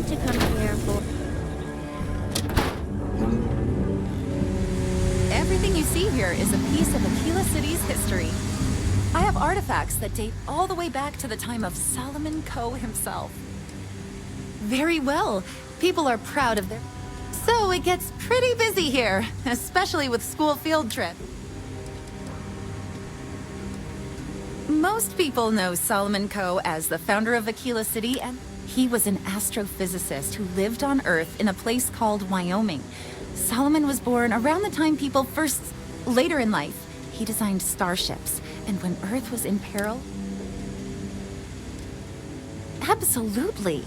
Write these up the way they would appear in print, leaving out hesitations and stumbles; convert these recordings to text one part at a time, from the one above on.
want to come here for... Everything you see here is a piece of Akila City's history. I have artifacts that date all the way back to the time of Solomon Coe himself. Very well. People are proud of their... So it gets pretty busy here, especially with school field trips. Most people know Solomon Coe as the founder of Akila City, and he was an astrophysicist who lived on Earth in a place called Wyoming. Solomon was born around the time people first... Later in life, he designed starships, and when Earth was in peril... Absolutely.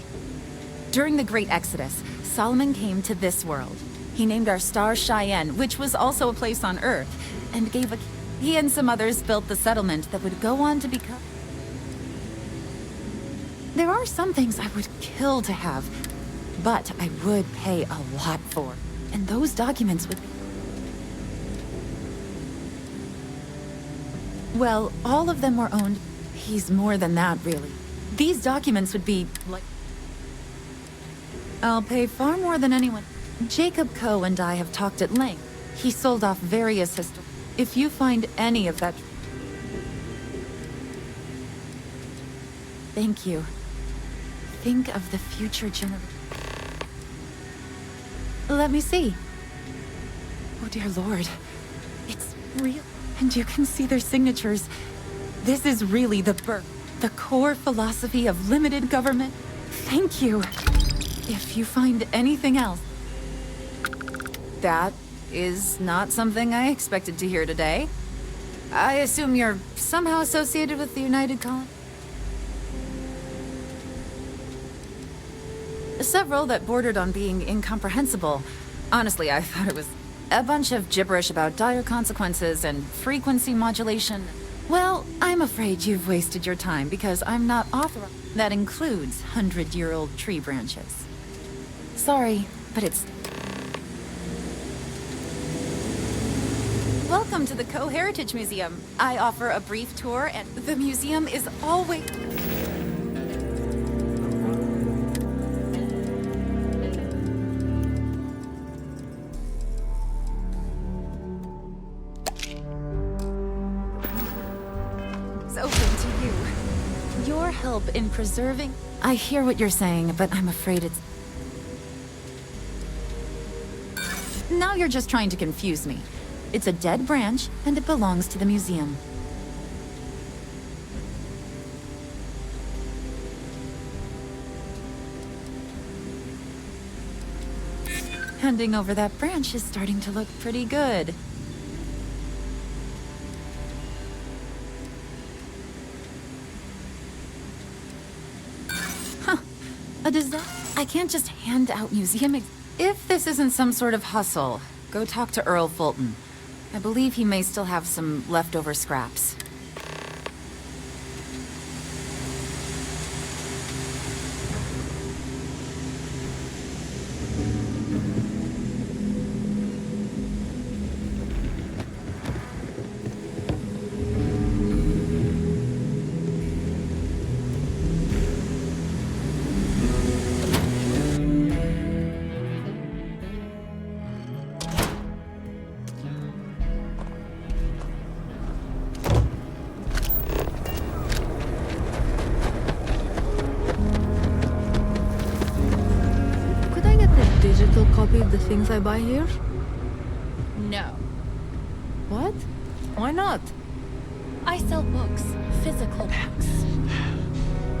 During the Great Exodus, Solomon came to this world. He named our star Cheyenne, which was also a place on Earth, and gave a... He and some others built the settlement that would go on to become... There are some things I would kill to have, but I would pay a lot for. And those documents would be... Well, all of them were owned. He's more than that, really. These documents would be, like... I'll pay far more than anyone. Jacob Coe and I have talked at length. He sold off various history. If you find any of that... Thank you. Think of the future generation. Let me see. Oh dear Lord. It's real. And you can see their signatures. This is really the core philosophy of limited government. Thank you. If you find anything else... That is not something I expected to hear today. I assume you're somehow associated with the United Colony? Several that bordered on being incomprehensible. Honestly, I thought it was a bunch of gibberish about dire consequences and frequency modulation. Well, I'm afraid you've wasted your time because I'm not authorized. That includes 100-year-old tree branches. Sorry, but it's... Welcome to the Coe Heritage Museum. I offer a brief tour, and the museum is always... It's open to you. Your help in preserving... I hear what you're saying, but I'm afraid it's... Now you're just trying to confuse me. It's a dead branch, and it belongs to the museum. Handing over that branch is starting to look pretty good. Huh. A disaster. I can't just hand out museum If this isn't some sort of hustle, go talk to Earl Fulton. I believe he may still have some leftover scraps. Digital copy of the things I buy here? No. What? Why not? I sell books. Physical books.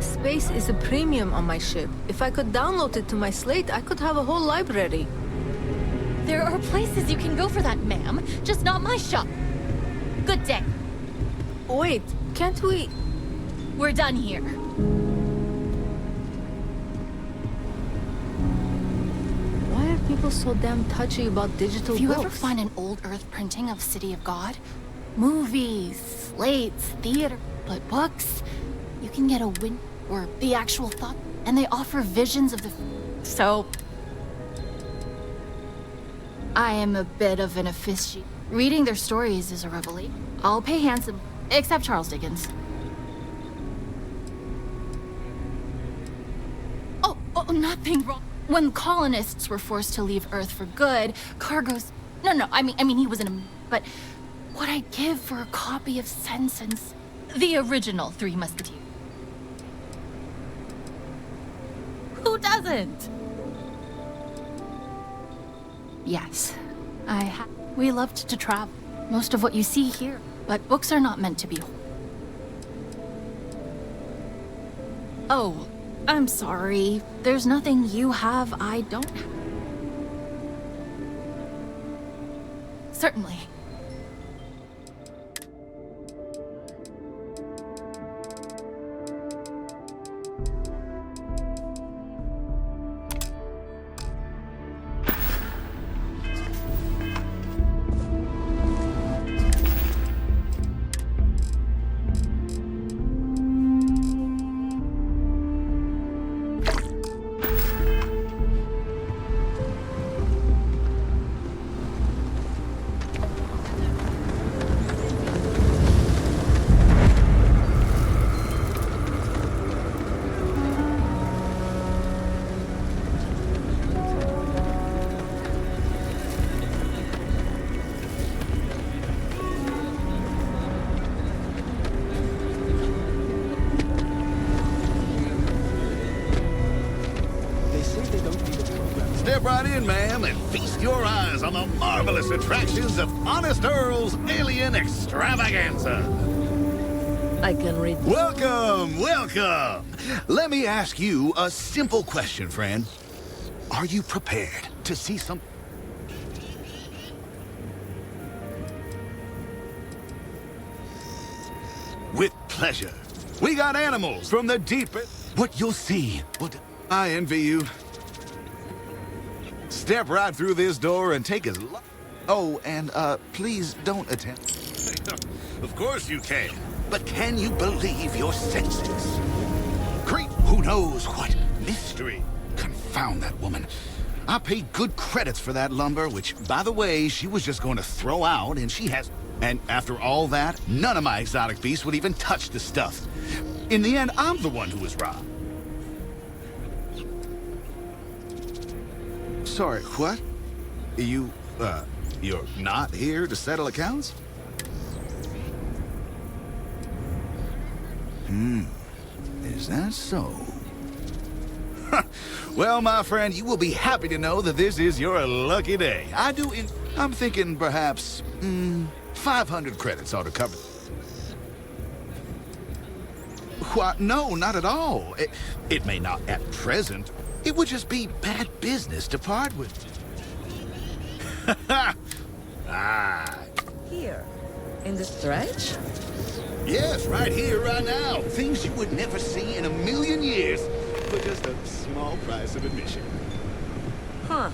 Space is a premium on my ship. If I could download it to my slate, I could have a whole library. There are places you can go for that, ma'am. Just not my shop. Good day. Wait, can't we... We're done here. People so damn touchy about digital books. If you ever find an old Earth printing of City of God, movies, slates, theater, but books, you can get a win or the actual thought, and they offer visions of the... So... I am a bit of an aficionado. Reading their stories is a revelation. I'll pay handsome, except Charles Dickens. Oh, Oh, nothing wrong. When colonists were forced to leave Earth for good, cargoes... No, I mean, he was in a... But what I'd give for a copy of Sensen's... The original Three Musketeers. Who doesn't? Yes, we loved to travel. Most of what you see here. But books are not meant to be... Oh, I'm sorry. There's nothing you have I don't have. Certainly. Step right in, ma'am, and feast your eyes on the marvelous attractions of Honest Earl's Alien Extravaganza. I can read. Welcome, welcome. Let me ask you a simple question, friend. Are you prepared to see some... With pleasure. We got animals from the deepest... What you'll see. I envy you. Step right through this door and take as... Oh, and, please don't attempt... Of course you can. But can you believe your senses? Who knows what mystery? Confound that woman. I paid good credits for that lumber, which, by the way, she was just going to throw out, and she has... And after all that, none of my exotic beasts would even touch the stuff. In the end, I'm the one who was robbed. Sorry, what? You're not here to settle accounts? Is that so? Well, my friend, you will be happy to know that this is your lucky day. I'm thinking perhaps, 500 credits ought to cover. What? No, not at all. It may not at present. It would just be bad business to part with. Here, in the stretch? Yes, right here, right now. Things you would never see in a million years for just a small price of admission. Huh.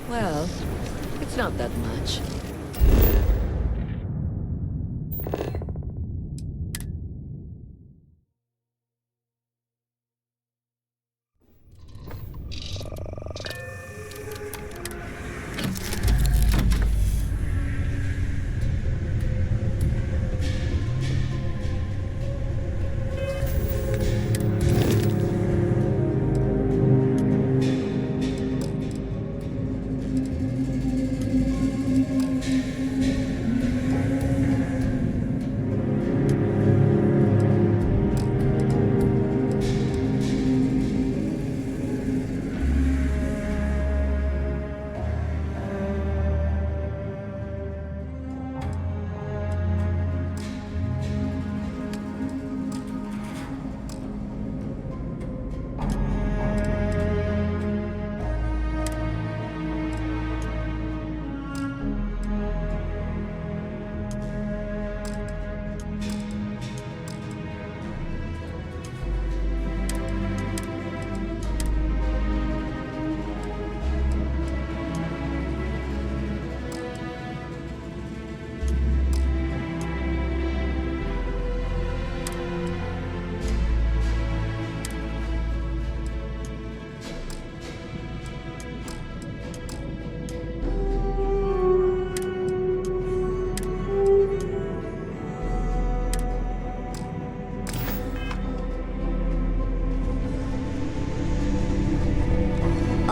Well, it's not that much.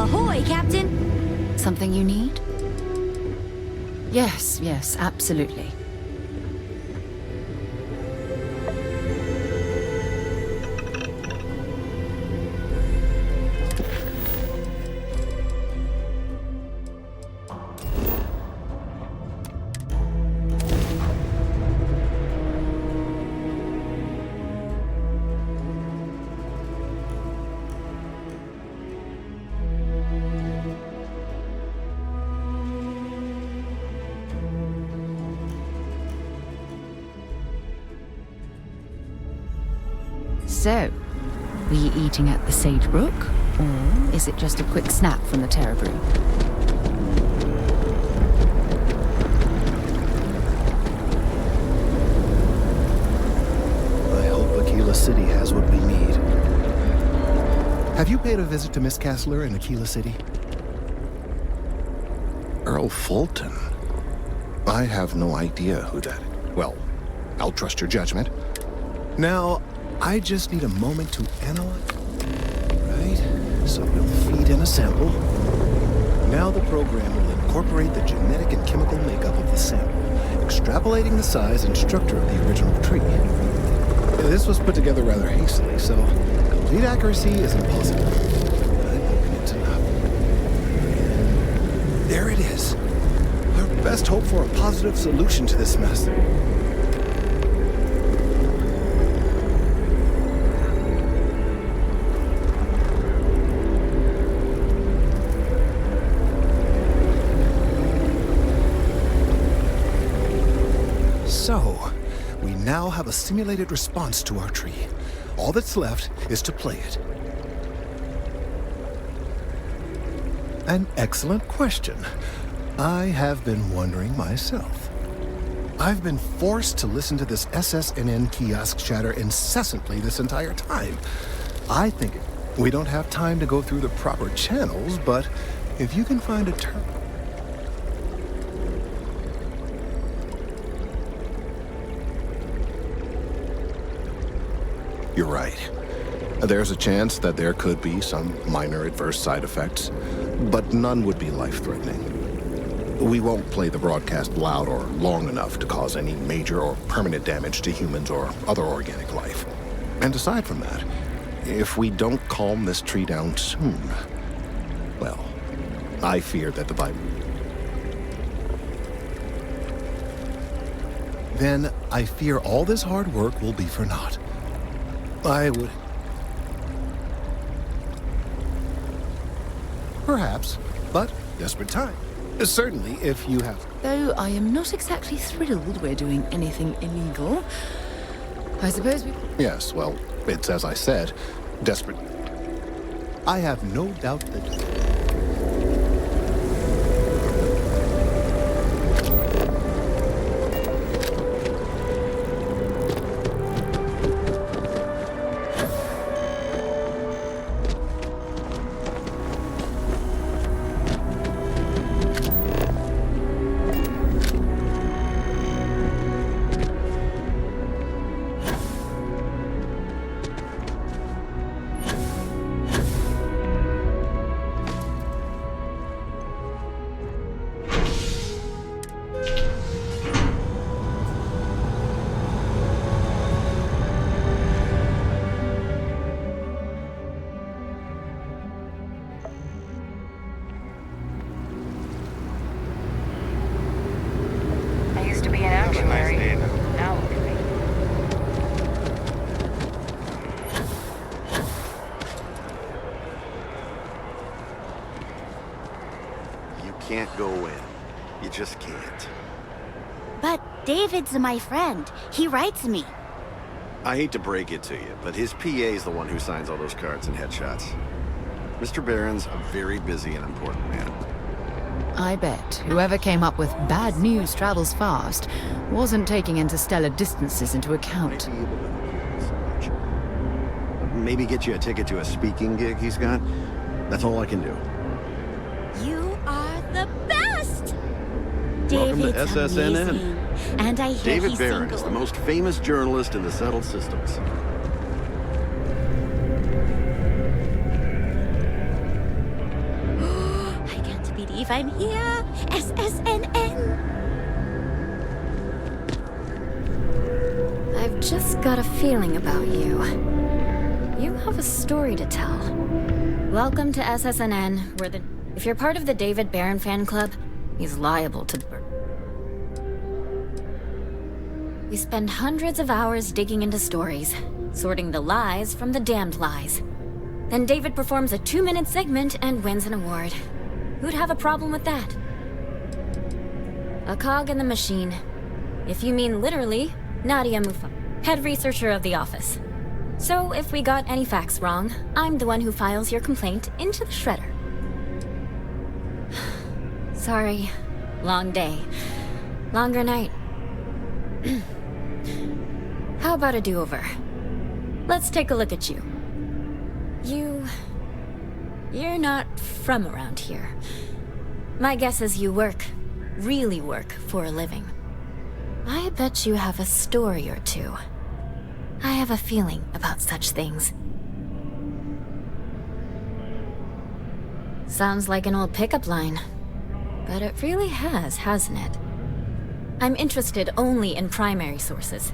Ahoy, Captain! Something you need? Yes, yes, absolutely. So, were you eating at the Sage Brook, or is it just a quick snap from the Terror Brew? I hope Akila City has what we need. Have you paid a visit to Miss Castler in Akila City? Earl Fulton? I have no idea who that is. Well, I'll trust your judgment. Now, I just need a moment to analyze. Right, so we'll feed in a sample. Now the program will incorporate the genetic and chemical makeup of the sample, extrapolating the size and structure of the original tree. This was put together rather hastily, so complete accuracy is impossible. I'm hoping it's enough. There it is. Our best hope for a positive solution to this mess. So, we now have a simulated response to our tree. All that's left is to play it. An excellent question. I have been wondering myself. I've been forced to listen to this SSNN kiosk chatter incessantly this entire time. I think we don't have time to go through the proper channels, but if you can find a term... You're right. There's a chance that there could be some minor adverse side effects, but none would be life-threatening. We won't play the broadcast loud or long enough to cause any major or permanent damage to humans or other organic life. And aside from that, if we don't calm this tree down soon, well, I fear that the Then I fear all this hard work will be for naught. I would... Perhaps, but desperate time. Certainly, if you have... Though I am not exactly thrilled we're doing anything illegal. I suppose we... Yes, well, it's as I said, desperate. I have no doubt that... Can't go in. You just can't. But David's my friend. He writes me. I hate to break it to you, but his PA is the one who signs all those cards and headshots. Mr. Barron's a very busy and important man. I bet whoever came up with bad news travels fast wasn't taking interstellar distances into account. Maybe get you a ticket to a speaking gig he's got. That's all I can do. You are the best! Welcome to David's SSNN. amazing. And I hear David he's Barron single. is the most famous journalist in the settled systems. believe I'm here. SSNN. I've just got a feeling about you. You have a story to tell. Welcome to SSNN, where if you're part of the David Barron fan club, he's liable to... We spend hundreds of hours digging into stories, sorting the lies from the damned lies. Then David performs a 2-minute segment and wins an award. Who'd have a problem with that? A cog in the machine. If you mean literally, Nadia Mufa, head researcher of the office. So if we got any facts wrong, I'm the one who files your complaint into the shredder. Sorry. Long day. Longer night. How about a do-over? Let's take a look at you. You're not from around here. My guess is you really work for a living. I bet you have a story or two. I have a feeling about such things. Sounds like an old pickup line. But it really has, hasn't it? I'm interested only in primary sources.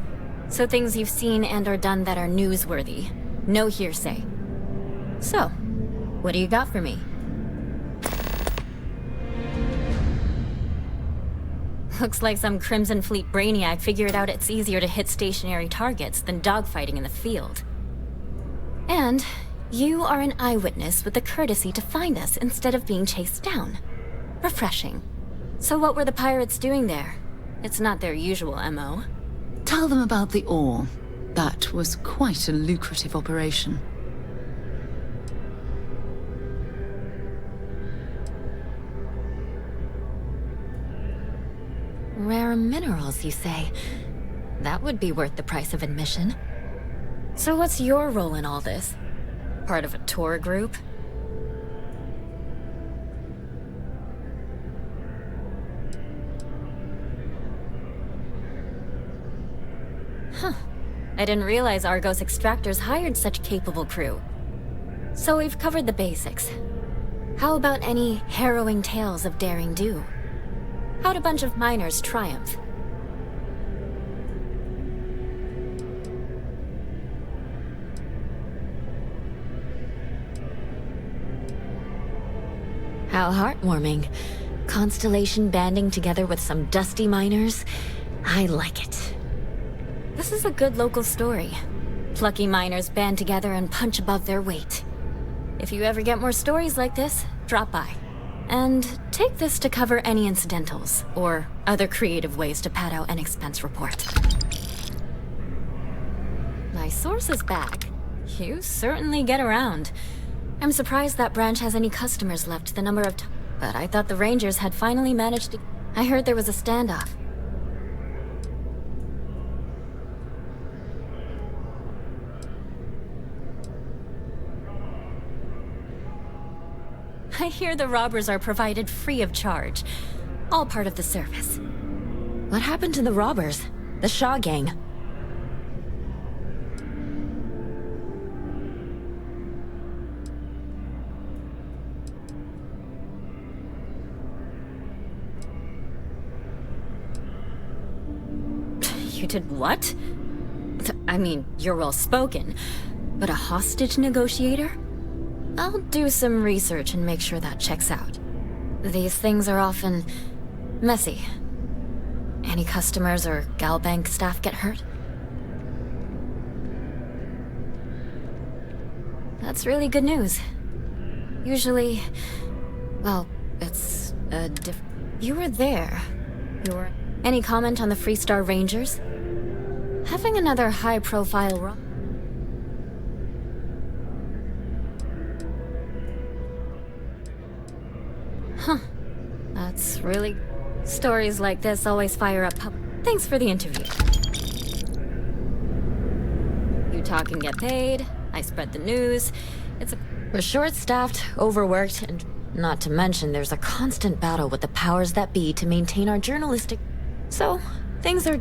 So things you've seen and or done that are newsworthy. No hearsay. So, what do you got for me? Looks like some Crimson Fleet brainiac figured out it's easier to hit stationary targets than dogfighting in the field. And you are an eyewitness with the courtesy to find us instead of being chased down. Refreshing. So what were the pirates doing there? It's not their usual MO. Tell them about the ore. That was quite a lucrative operation. Rare minerals, you say? That would be worth the price of admission. So what's your role in all this? Part of a tour group? Huh. I didn't realize Argos Extractors hired such capable crew. So we've covered the basics. How about any harrowing tales of daring do? How'd a bunch of miners triumph? How heartwarming. Constellation banding together with some dusty miners. I like it. This is a good local story. Plucky miners band together and punch above their weight. If you ever get more stories like this, drop by. And take this to cover any incidentals, or other creative ways to pad out an expense report. My source is back. You certainly get around. I'm surprised that branch has any customers left the number of times. But I thought the Rangers had finally managed to... I heard there was a standoff. I hear the robbers are provided free of charge. All part of the service. What happened to the robbers? The Shaw gang? You did what? I mean, you're well spoken, but a hostage negotiator? I'll do some research and make sure that checks out. These things are often messy. Any customers or Galbank staff get hurt? That's really good news. Usually, well, it's a You were there. Any comment on the Freestar Rangers? Having another high-profile Huh. That's really... Stories like this always fire up Thanks for the interview. You talk and get paid. I spread the news. We're short-staffed, overworked, and not to mention there's a constant battle with the powers that be to maintain our journalistic... So, things are...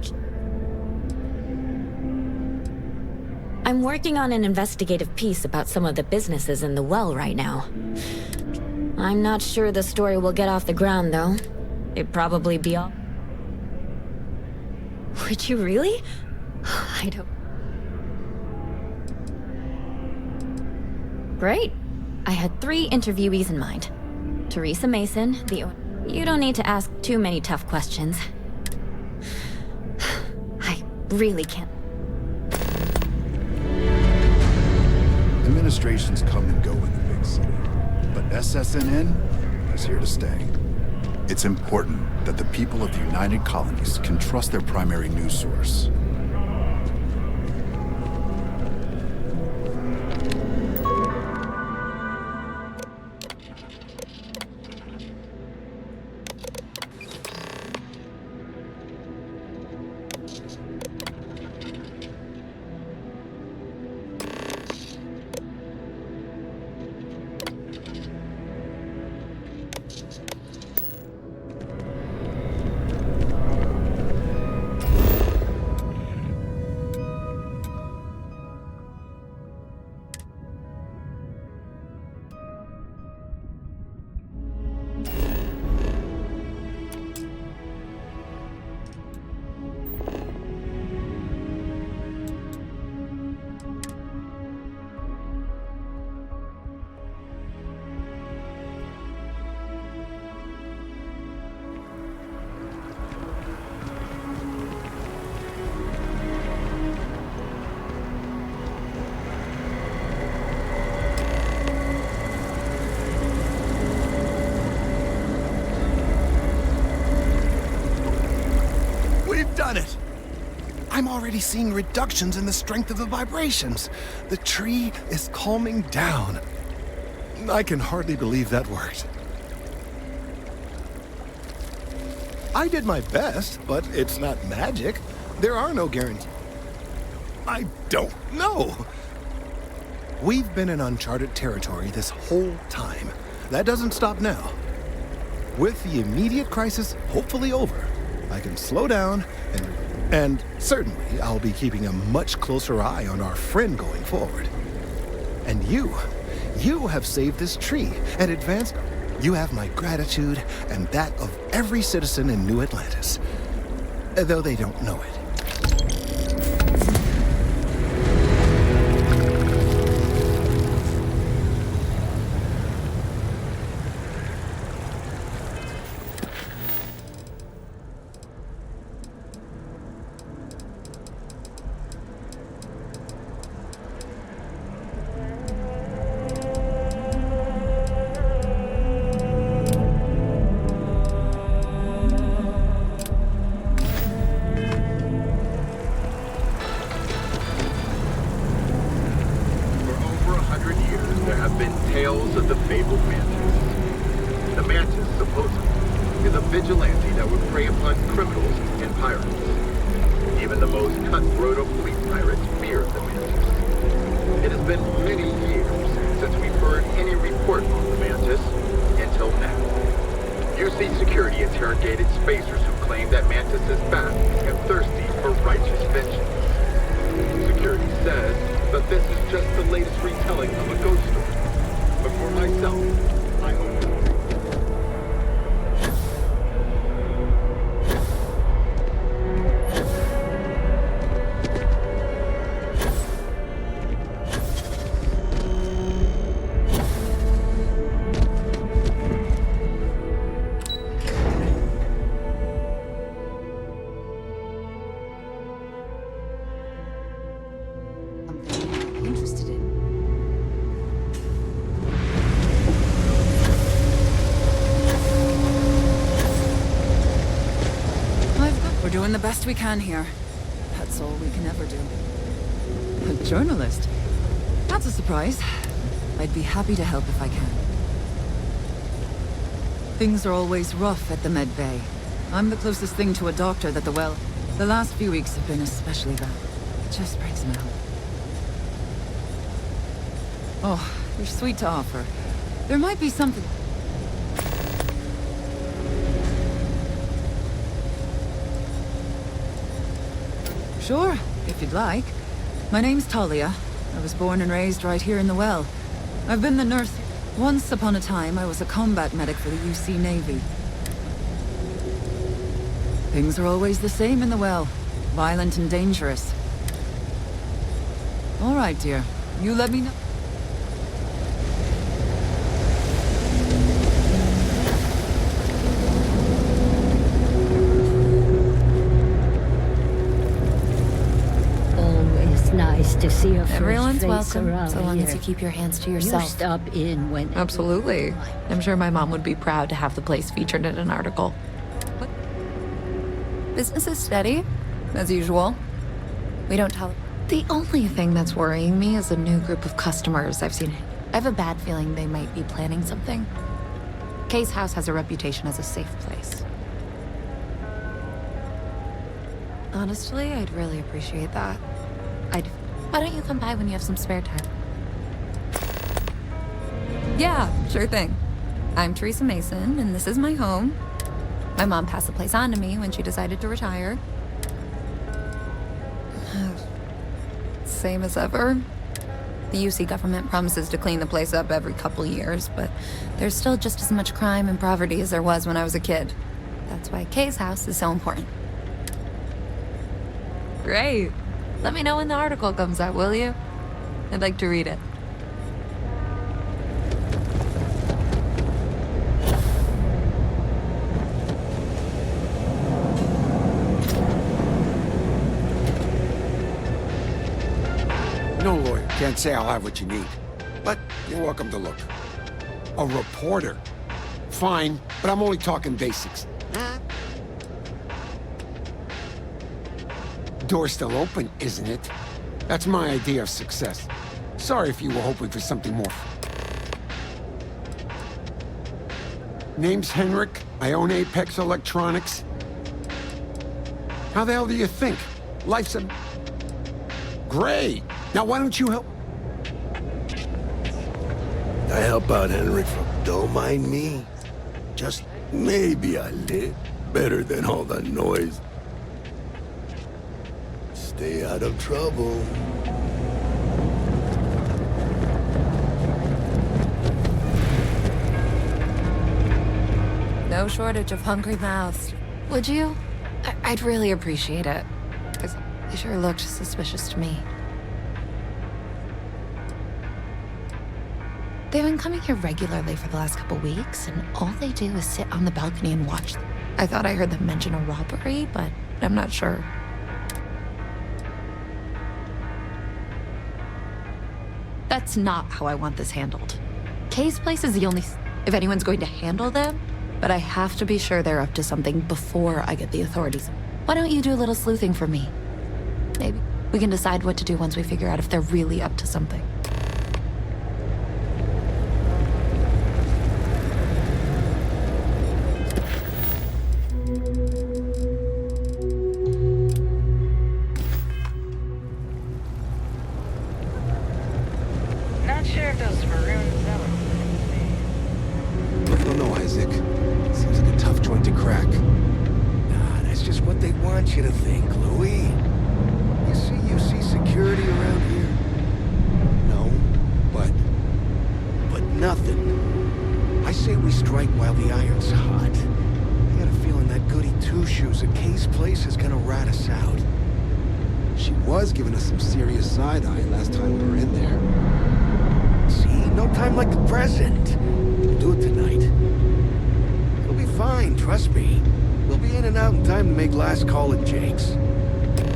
I'm working on an investigative piece about some of the businesses in the well right now. I'm not sure the story will get off the ground, though. It'd probably be all... Would you really? I don't... Great. I had 3 interviewees in mind. Teresa Mason, the owner. You don't need to ask too many tough questions. I really can't. Administrations come and go in the big city, but SSNN is here to stay. It's important that the people of the United Colonies can trust their primary news source. Done it! I'm already seeing reductions in the strength of the vibrations. The tree is calming down. I can hardly believe that worked. I did my best, but it's not magic. There are no guarantees. I don't know. We've been in uncharted territory this whole time. That doesn't stop now. With the immediate crisis hopefully over, I can slow down, and certainly I'll be keeping a much closer eye on our friend going forward. And you have saved this tree and advanced. You have my gratitude and that of every citizen in New Atlantis, though they don't know it. tales of the fabled mantis. The mantis, supposedly, is a vigilante that would prey upon criminals and pirates. Even the most cutthroat of fleet pirates fear the mantis. It has been many years since we've heard any report on the mantis, until now. UC Security interrogated spacers who claim that Mantis is back and thirsty for righteous vengeance. Security says that this is just the latest retelling of a ghost story. But for myself, I hope it. We're doing the best we can here. That's all we can ever do. A journalist? That's a surprise. I'd be happy to help if I can. Things are always rough at the Med Bay. I'm the closest thing to a doctor that the last few weeks have been especially bad. It just breaks my heart. Oh, you're sweet to offer. There might be something... Sure, if you'd like. My name's Talia. I was born and raised right here in the well. I've been the nurse... Once upon a time, I was a combat medic for the UC Navy. Things are always the same in the well. Violent and dangerous. All right, dear. You let me know. Always nice to see a Everyone's fresh face welcome, around so long as here. you keep your hands to yourself. You stop in when Absolutely. I'm sure my mom would be proud to have the place featured in an article. Business is steady, as usual. We don't tell. The only thing that's worrying me is a new group of customers I've seen. I have a bad feeling they might be planning something. Kay's house has a reputation as a safe place. Honestly, I'd really appreciate that. Why don't you come by when you have some spare time? Yeah, sure thing. I'm Teresa Mason, and this is my home. My mom passed the place on to me when she decided to retire. Same as ever. The UC government promises to clean the place up every couple years, but there's still just as much crime and poverty as there was when I was a kid. That's why Kay's house is so important. Great. Let me know when the article comes out, will you? I'd like to read it. No lawyer. Can't say I'll have what you need. But you're welcome to look. A reporter. Fine, but I'm only talking basics. Door's still open, isn't it? That's my idea of success. Sorry if you were hoping for something more. Name's Henrik. I own Apex Electronics. How the hell do you think? Life's a... Great! Now why don't you help? I help out Henrik from Don't Mind Me. Just maybe a little better than all the noise. Stay out of trouble. No shortage of hungry mouths. Would you? I'd really appreciate it. Because they sure looked suspicious to me. They've been coming here regularly for the last couple weeks, and all they do is sit on the balcony and watch. I thought I heard them mention a robbery, but I'm not sure. That's not how I want this handled. Kay's place is the only... if anyone's going to handle them, but I have to be sure they're up to something before I get the authorities. Why don't you do a little sleuthing for me? Maybe we can decide what to do once we figure out if they're really up to something. Not sure if those maroons I don't know, Isaac. Seems like a tough joint to crack. Nah, that's just what they want you to think, Louis. You see security around here? No, but nothing. I say we strike while the iron's hot. I got a feeling that goody two-shoes at Kay's place is gonna rat us out. she was giving us some serious side-eye last time we were in there. See? No time like the present. We'll do it tonight. It'll be fine, trust me. We'll be in and out in time to make last call at Jake's.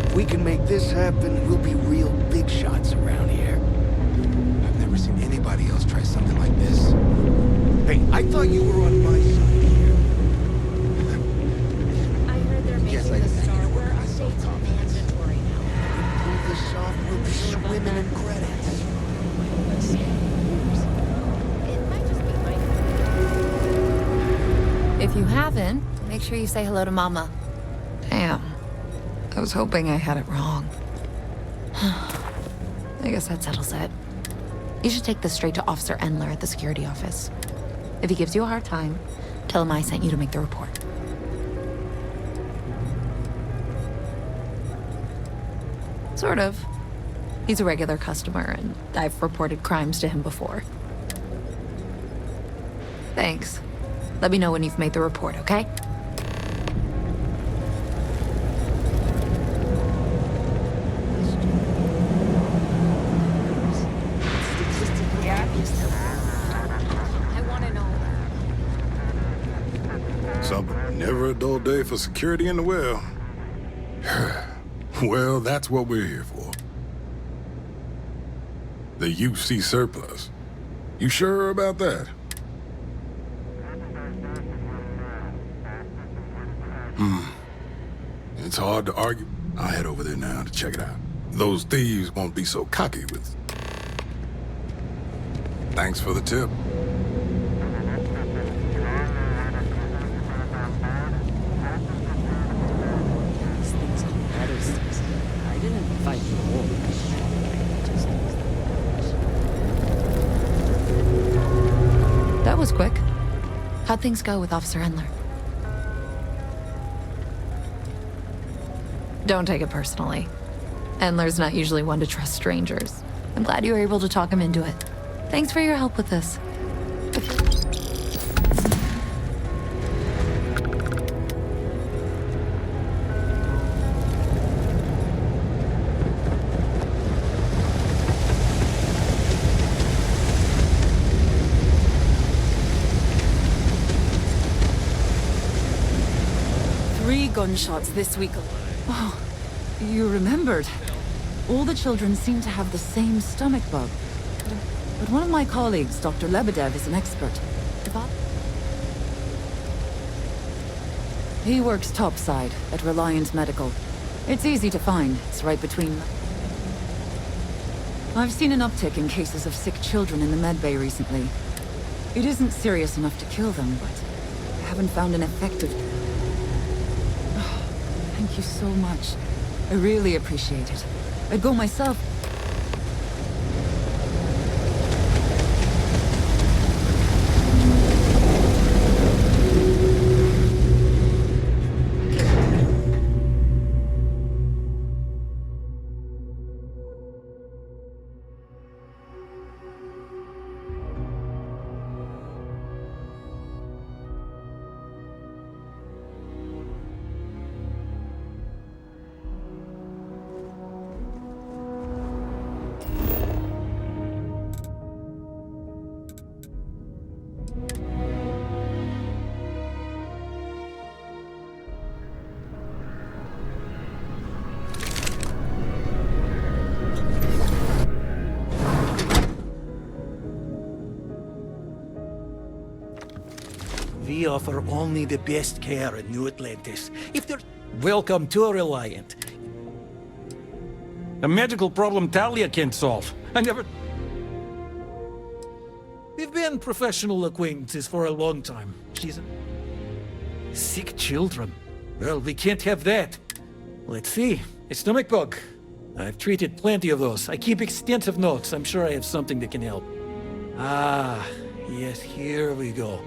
If we can make this happen, we'll be real big shots around here. I've never seen anybody else try something like this. Hey, I thought you were on my side here. I heard they're making Yes, I the did. software updates mandatory now. Pull this off, we'll be swimming in credits. If you haven't, make sure you say hello to Mama. Damn. I was hoping I had it wrong. I guess that settles it. You should take this straight to Officer Endler at the security office. If he gives you a hard time, tell him I sent you to make the report. Sort of. He's a regular customer, and I've reported crimes to him before. Thanks. Let me know when you've made the report, okay? Never a dull day for security in the well. Well, that's what we're here for. The UC surplus. You sure about that? It's hard to argue. I'll head over there now to check it out. Those thieves won't be so cocky with... Thanks for the tip. I didn't fight the war. That was quick. How'd things go with Officer Endler? Don't take it personally. Endler's not usually one to trust strangers. I'm glad you were able to talk him into it. Thanks for your help with this. 3 gunshots this week. Oh, you remembered. All the children seem to have the same stomach bug. But one of my colleagues, Dr. Lebedev, is an expert. He works topside at Reliant Medical. It's easy to find. It's right between... I've seen an uptick in cases of sick children in the medbay recently. It isn't serious enough to kill them, but I haven't found an effective... Oh, thank you so much. I really appreciate it. I'd go myself. We offer only the best care in New Atlantis. If there's... Welcome to Reliant. A medical problem Talia can't solve. I never... We've been professional acquaintances for a long time. She's a... Sick children. Well, we can't have that. Let's see. A stomach bug. I've treated plenty of those. I keep extensive notes. I'm sure I have something that can help. Ah, yes, here we go.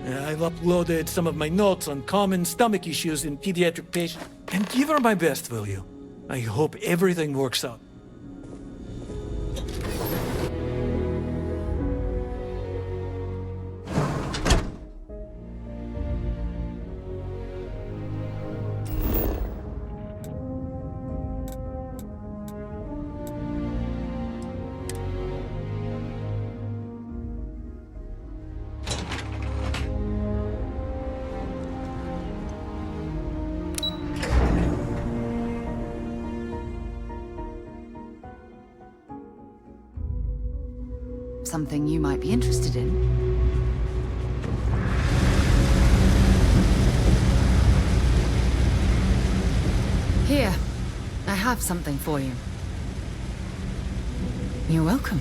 I've uploaded some of my notes on common stomach issues in pediatric patients. And give her my best, will you? I hope everything works out. Something you might be interested in. Here, I have something for you. You're welcome.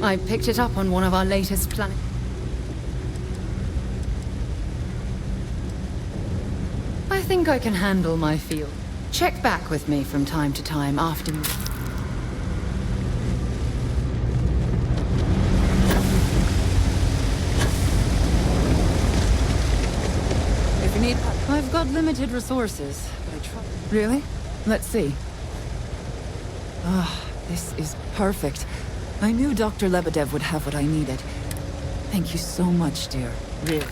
I picked it up on one of our latest planets. I think I can handle my field. Check back with me from time to time after... I've got limited resources, but I try. Really? Let's see. Ah, this is perfect. I knew Dr. Lebedev would have what I needed. Thank you so much, dear. Really.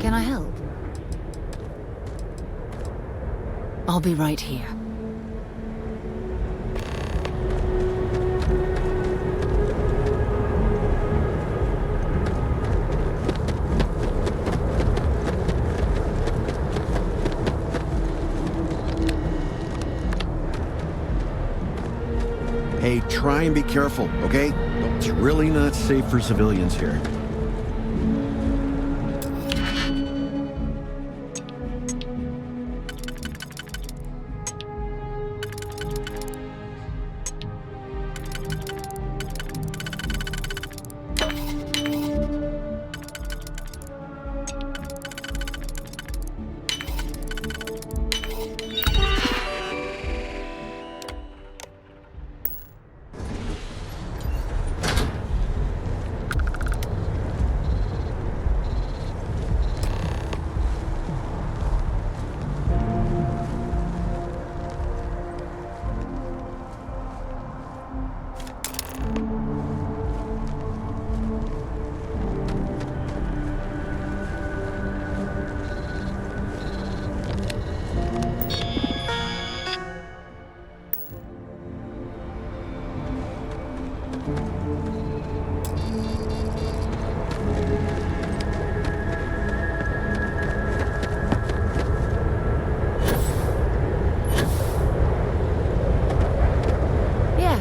Can I help? I'll be right here. Hey, try and be careful, okay? It's really not safe for civilians here.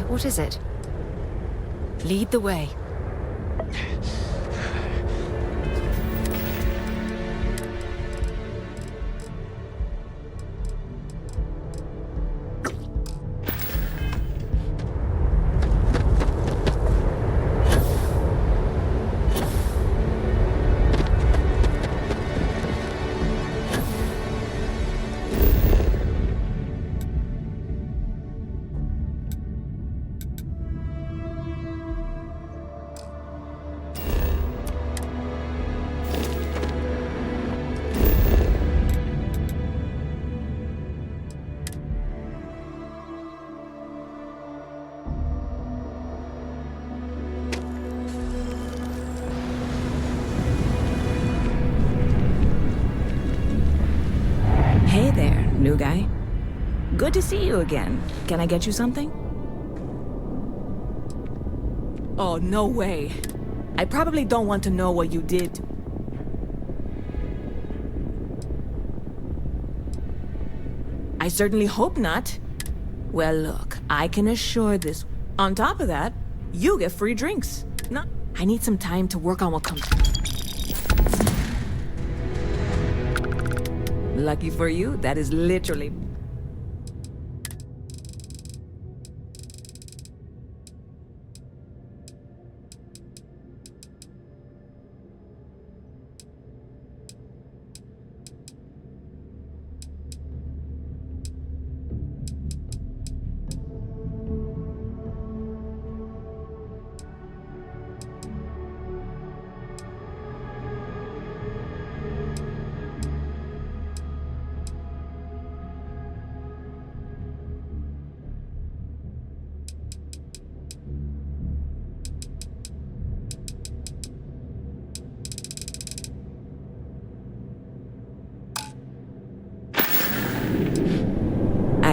What is it? Lead the way. Hey there, new guy. Good to see you again. Can I get you something? Oh, no way. I probably don't want to know what you did. I certainly hope not. Well, look, I can assure this. On top of that, you get free drinks. No, I need some time to work on what comes. Lucky for you, that is literally...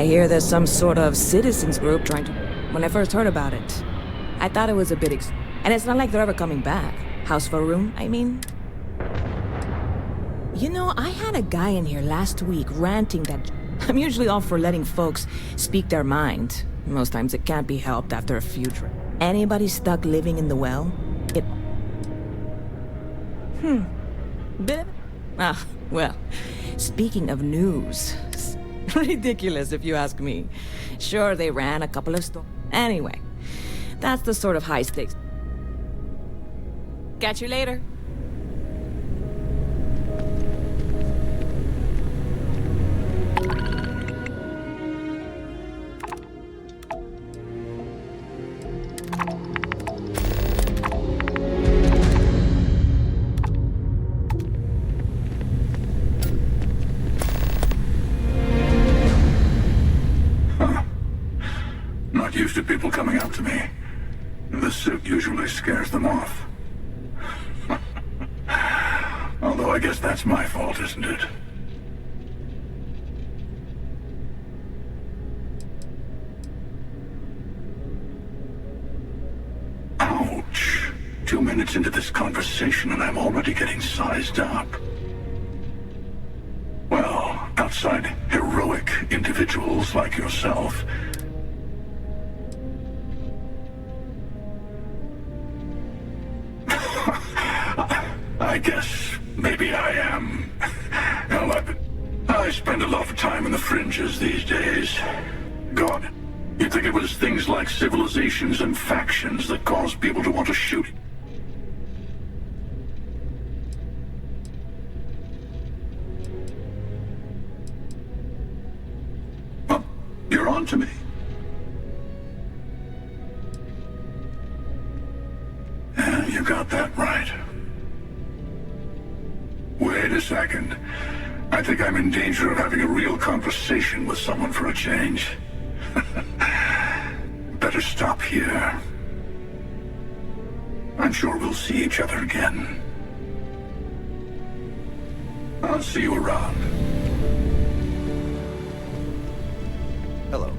hear there's some sort of citizens group trying to... When I first heard about it, I thought it was a bit and it's not like they're ever coming back. House for room, I mean. You know, I had a guy in here last week ranting that... I'm usually all for letting folks speak their mind. Most times it can't be helped after a few drinks. Anybody stuck living in the well? Bit of... Ah, well, speaking of news... Ridiculous if you ask me. Sure, they ran a couple of stores. Anyway, that's the sort of high stakes. Catch you later. Not used to people coming up to me. The suit usually scares them off. Although I guess that's my fault, isn't it? Ouch. 2 minutes into this conversation and I'm already getting sized up. Well, outside heroic individuals like yourself, I guess maybe I am. Hell, I spend a lot of time in the fringes these days. God, you'd think it was things like civilizations and factions that cause people to want to shoot. Oh, you're on to me. Yeah, you got that right. Wait a second. I think I'm in danger of having a real conversation with someone for a change. Better stop here. I'm sure we'll see each other again. I'll see you around. Hello.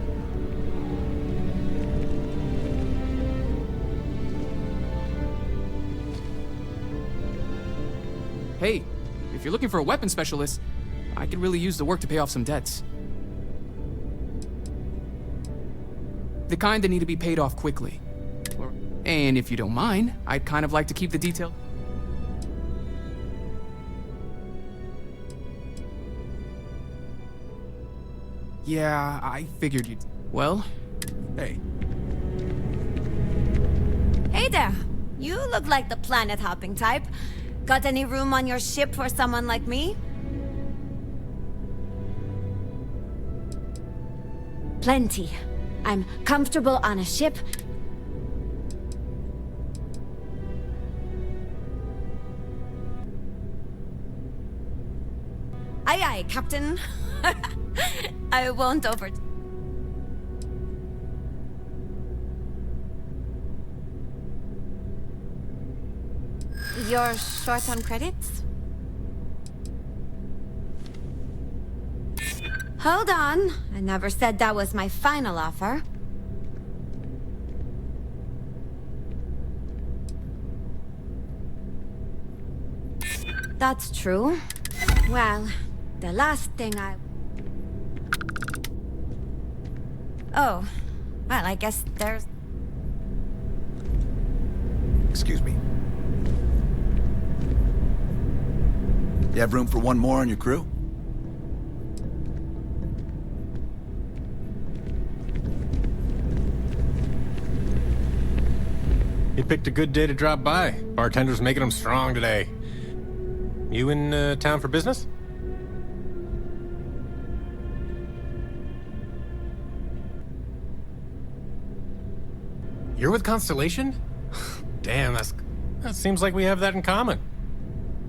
Hey, if you're looking for a weapon specialist, I could really use the work to pay off some debts. The kind that need to be paid off quickly. And if you don't mind, I'd kind of like to keep the detail. Yeah, I figured you'd... Well, hey. Hey there. You look like the planet-hopping type. Got any room on your ship for someone like me? Plenty. I'm comfortable on a ship. Aye aye, Captain. I won't over... You're short on credits? Hold on. I never said that was my final offer. That's true. Well, the last thing I... Oh, well, I guess there's... Excuse me. You have room for one more on your crew? You picked a good day to drop by. Bartender's making them strong today. You in town for business? You're with Constellation? Damn, that seems like we have that in common.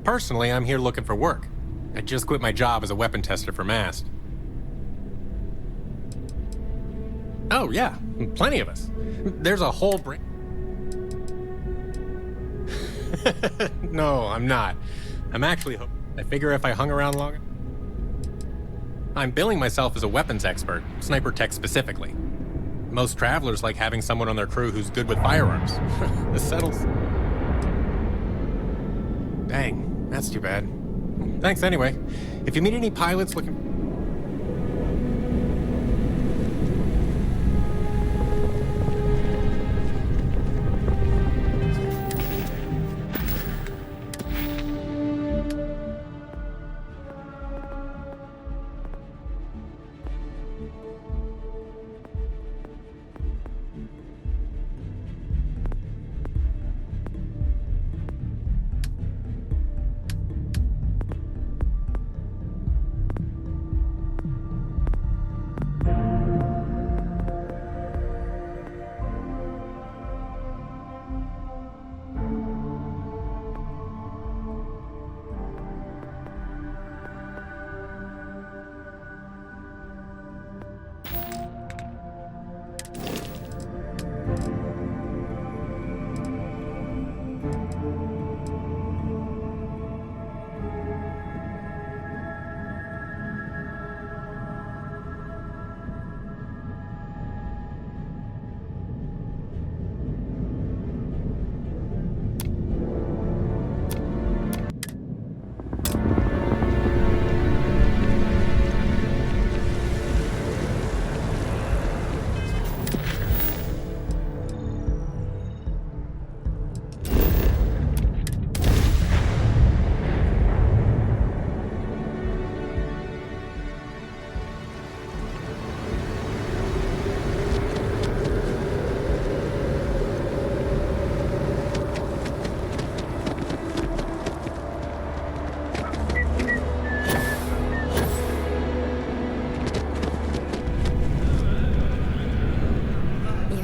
Personally, I'm here looking for work. I just quit my job as a weapon tester for Mast. Oh, yeah, plenty of us. There's a whole No, I'm not. I'm actually I figure if I hung around long... I'm billing myself as a weapons expert, sniper tech specifically. Most travelers like having someone on their crew who's good with firearms. This settles. Dang, that's too bad. Thanks anyway. If you meet any pilots looking...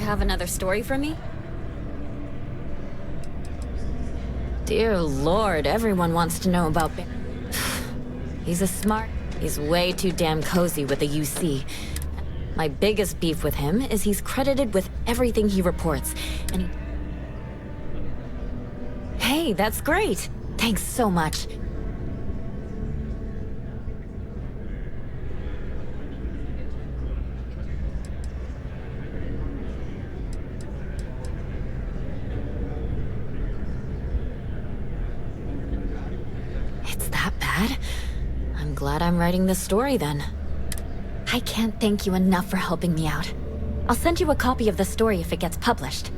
Have another story for me? Dear Lord, everyone wants to know about He's He's way too damn cozy with the UC. My biggest beef with him is he's credited with everything he reports, and he... Hey, that's great! Thanks so much. I'm glad I'm writing this story then. I can't thank you enough for helping me out. I'll send you a copy of the story if it gets published.